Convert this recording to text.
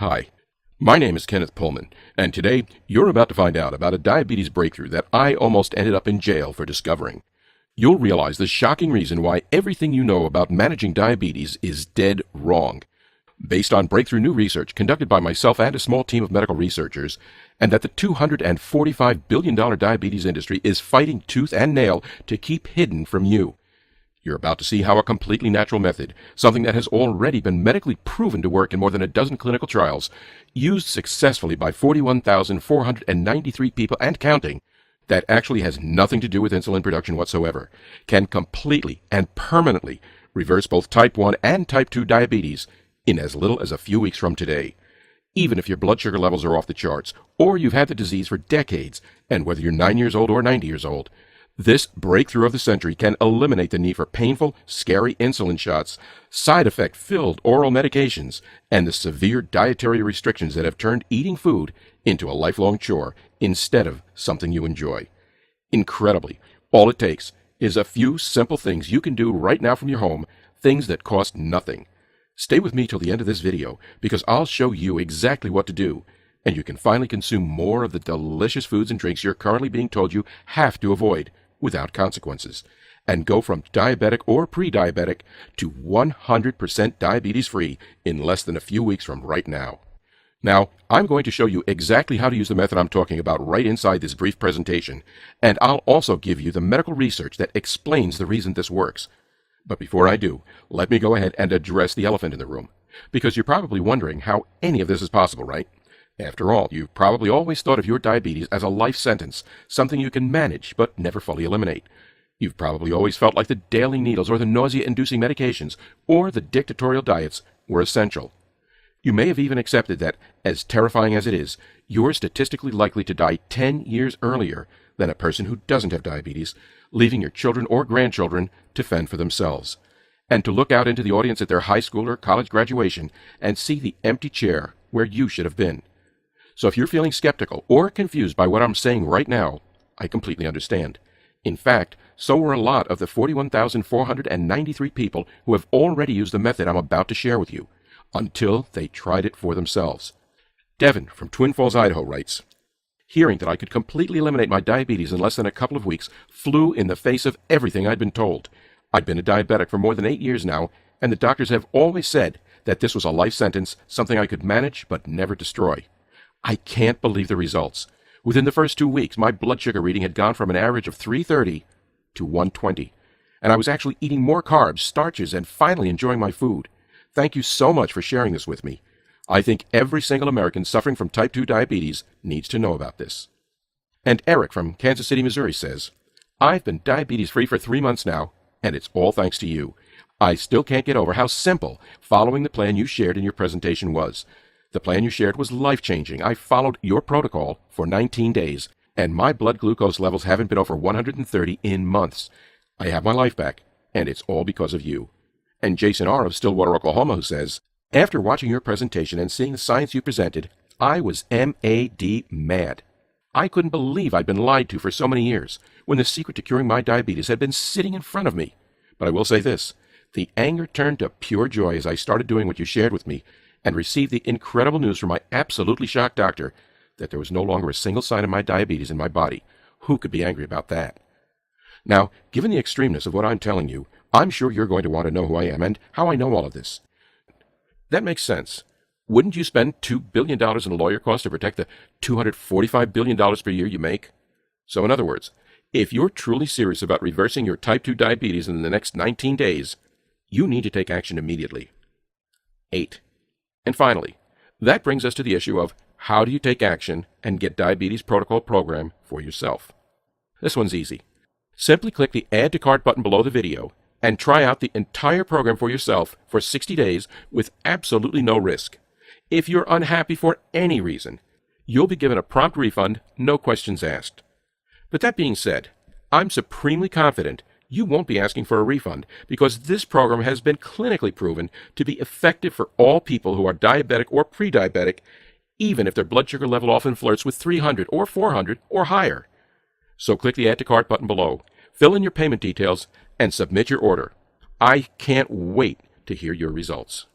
Hi, my name is Kenneth Pullman, and today you're about to find out about a diabetes breakthrough that I almost ended up in jail for discovering. You'll realize the shocking reason why everything you know about managing diabetes is dead wrong, based on breakthrough new research conducted by myself and a small team of medical researchers, and that the $245 billion diabetes industry is fighting tooth and nail to keep hidden from you. You're about to see how a completely natural method, something that has already been medically proven to work in more than a dozen clinical trials, used successfully by 41,493 people and counting, that actually has nothing to do with insulin production whatsoever, can completely and permanently reverse both type 1 and type 2 diabetes in as little as a few weeks from today. Even if your blood sugar levels are off the charts, or you've had the disease for decades, and whether you're 9 years old or 90 years old, this breakthrough of the century can eliminate the need for painful, scary insulin shots, side effect-filled oral medications, and the severe dietary restrictions that have turned eating food into a lifelong chore instead of something you enjoy. Incredibly, all it takes is a few simple things you can do right now from your home, things that cost nothing. Stay with me till the end of this video because I'll show you exactly what to do, and you can finally consume more of the delicious foods and drinks you're currently being told you have to avoid without consequences, and go from diabetic or pre-diabetic to 100% diabetes-free in less than a few weeks from right now. Now, I'm going to show you exactly how to use the method I'm talking about right inside this brief presentation, and I'll also give you the medical research that explains the reason this works. But before I do, let me go ahead and address the elephant in the room, because you're probably wondering how any of this is possible, right? After all, you've probably always thought of your diabetes as a life sentence, something you can manage but never fully eliminate. You've probably always felt like the daily needles or the nausea-inducing medications or the dictatorial diets were essential. You may have even accepted that, as terrifying as it is, you're statistically likely to die 10 years earlier than a person who doesn't have diabetes, leaving your children or grandchildren to fend for themselves, and to look out into the audience at their high school or college graduation and see the empty chair where you should have been. So if you're feeling skeptical or confused by what I'm saying right now, I completely understand. In fact, so were a lot of the 41,493 people who have already used the method I'm about to share with you, until they tried it for themselves. Devin from Twin Falls, Idaho writes, "Hearing that I could completely eliminate my diabetes in less than a couple of weeks flew in the face of everything I'd been told. I'd been a diabetic for more than 8 years now, and the doctors have always said that this was a life sentence, something I could manage but never destroy. I can't believe the results. Within the first 2 weeks, my blood sugar reading had gone from an average of 330 to 120, and I was actually eating more carbs, starches, and finally enjoying my food. Thank you so much for sharing this with me. I think every single American suffering from type 2 diabetes needs to know about this." And Eric from Kansas City, Missouri says, "I've been diabetes-free for 3 months now, and it's all thanks to you. I still can't get over how simple following the plan you shared in your presentation was. The plan you shared was life-changing. I followed your protocol for 19 days, and my blood glucose levels haven't been over 130 in months. I have my life back, and it's all because of you." And Jason R. of Stillwater, Oklahoma, who says, "After watching your presentation and seeing the science you presented, I was mad. I couldn't believe I'd been lied to for so many years, when the secret to curing my diabetes had been sitting in front of me. But I will say this, the anger turned to pure joy as I started doing what you shared with me, and received the incredible news from my absolutely shocked doctor that there was no longer a single sign of my diabetes in my body. Who could be angry about that?" Now, given the extremeness of what I'm telling you, I'm sure you're going to want to know who I am and how I know all of this. That makes sense. Wouldn't you spend $2 billion in lawyer costs to protect the $245 billion per year you make? So in other words, if you're truly serious about reversing your type 2 diabetes in the next 19 days, you need to take action immediately. 8. And finally, that brings us to the issue of how do you take action and get diabetes protocol program for yourself? This one's easy. Simply click the Add to Cart button below the video and try out the entire program for yourself for 60 days with absolutely no risk. If you're unhappy for any reason, you'll be given a prompt refund, no questions asked. But that being said, I'm supremely confident you won't be asking for a refund because this program has been clinically proven to be effective for all people who are diabetic or pre-diabetic, even if their blood sugar level often flirts with 300 or 400 or higher. So click the Add to Cart button below, fill in your payment details, and submit your order. I can't wait to hear your results.